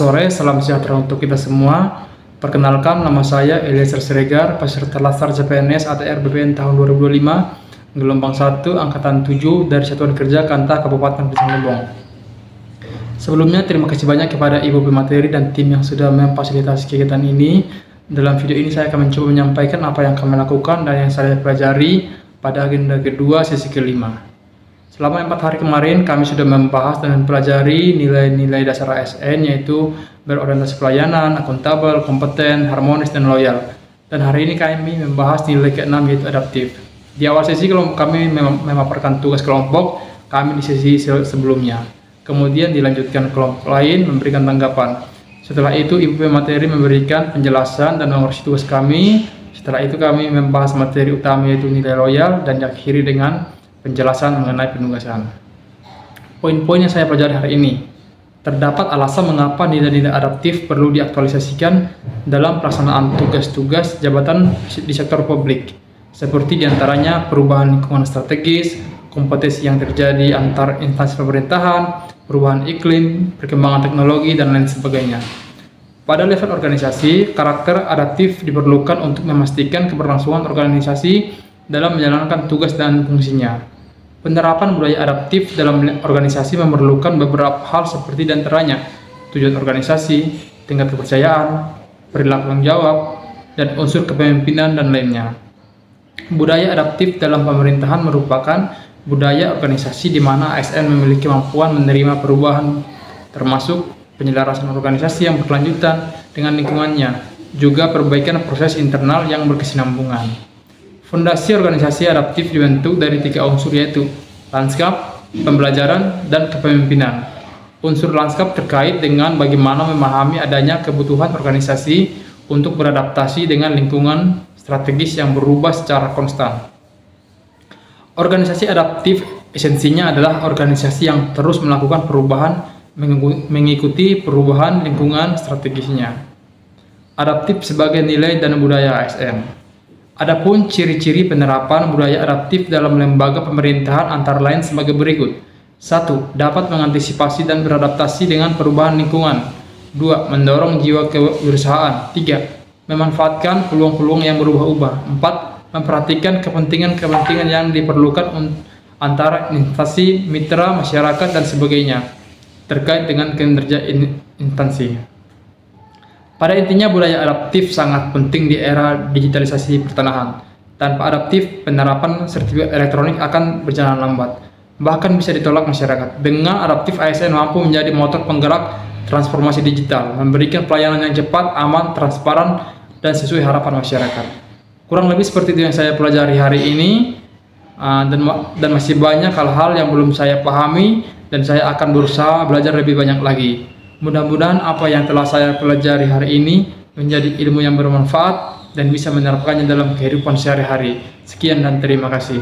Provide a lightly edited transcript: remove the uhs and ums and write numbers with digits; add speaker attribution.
Speaker 1: Sore, salam sejahtera untuk kita semua. Perkenalkan, nama saya Eliezer Siregar, peserta Latsar CPNS ATR BPN tahun 2025, gelombang 1, angkatan 7 dari Satuan Kerja Kanta Kabupaten Pisang Lebong. Sebelumnya, terima kasih banyak kepada Ibu Pemateri dan tim yang sudah memfasilitasi kegiatan ini. Dalam video ini saya akan mencoba menyampaikan apa yang kami lakukan dan yang saya pelajari pada agenda kedua sesi kelima. Selama 4 hari kemarin, kami sudah membahas dan mempelajari nilai-nilai dasar ASN, yaitu berorientasi pelayanan, akuntabel, kompeten, harmonis, dan loyal. Dan hari ini kami membahas nilai ke-6, yaitu adaptif. Di awal sesi kami memaparkan tugas kelompok kami di sesi sebelumnya. Kemudian dilanjutkan kelompok lain memberikan tanggapan. Setelah itu Ibu Pemateri memberikan penjelasan dan mengoreksi tugas kami. Setelah itu kami membahas materi utama, yaitu nilai loyal, dan diakhiri dengan penjelasan mengenai penugasan. Poin-poin yang saya pelajari hari ini. Terdapat alasan mengapa nilai-nilai adaptif perlu diaktualisasikan dalam pelaksanaan tugas-tugas jabatan di sektor publik, seperti diantaranya perubahan lingkungan strategis, kompetensi yang terjadi antar instansi pemerintahan, perubahan iklim, perkembangan teknologi, dan lain sebagainya. Pada level organisasi, karakter adaptif diperlukan untuk memastikan keberlangsungan organisasi dalam menjalankan tugas dan fungsinya. Penerapan budaya adaptif dalam organisasi memerlukan beberapa hal seperti diantaranya tujuan organisasi, tingkat kepercayaan, perilaku tanggung jawab, dan unsur kepemimpinan dan lainnya. Budaya adaptif dalam pemerintahan merupakan budaya organisasi di mana ASN memiliki kemampuan menerima perubahan, termasuk penyelarasan organisasi yang berkelanjutan dengan lingkungannya, juga perbaikan proses internal yang berkesinambungan. Fondasi organisasi adaptif dibentuk dari 3 unsur, yaitu lanskap, pembelajaran, dan kepemimpinan. Unsur lanskap terkait dengan bagaimana memahami adanya kebutuhan organisasi untuk beradaptasi dengan lingkungan strategis yang berubah secara konstan. Organisasi adaptif esensinya adalah organisasi yang terus melakukan perubahan mengikuti perubahan lingkungan strategisnya. Adaptif sebagai nilai dan budaya ASN. Adapun ciri-ciri penerapan budaya adaptif dalam lembaga pemerintahan antara lain sebagai berikut. 1. Dapat mengantisipasi dan beradaptasi dengan perubahan lingkungan. 2. Mendorong jiwa kewirausahaan. 3. Memanfaatkan peluang-peluang yang berubah-ubah. 4. Memperhatikan kepentingan-kepentingan yang diperlukan antara instansi, mitra, masyarakat, dan sebagainya terkait dengan kinerja instansi. Pada intinya, budaya adaptif sangat penting di era digitalisasi pertanahan. Tanpa adaptif, penerapan sertifikat elektronik akan berjalan lambat, bahkan bisa ditolak masyarakat. Dengan adaptif, ASN mampu menjadi motor penggerak transformasi digital, memberikan pelayanan yang cepat, aman, transparan, dan sesuai harapan masyarakat. Kurang lebih seperti itu yang saya pelajari hari ini, dan masih banyak hal-hal yang belum saya pahami, dan saya akan berusaha belajar lebih banyak lagi. Mudah-mudahan apa yang telah saya pelajari hari ini menjadi ilmu yang bermanfaat dan bisa menerapkannya dalam kehidupan sehari-hari. Sekian dan terima kasih.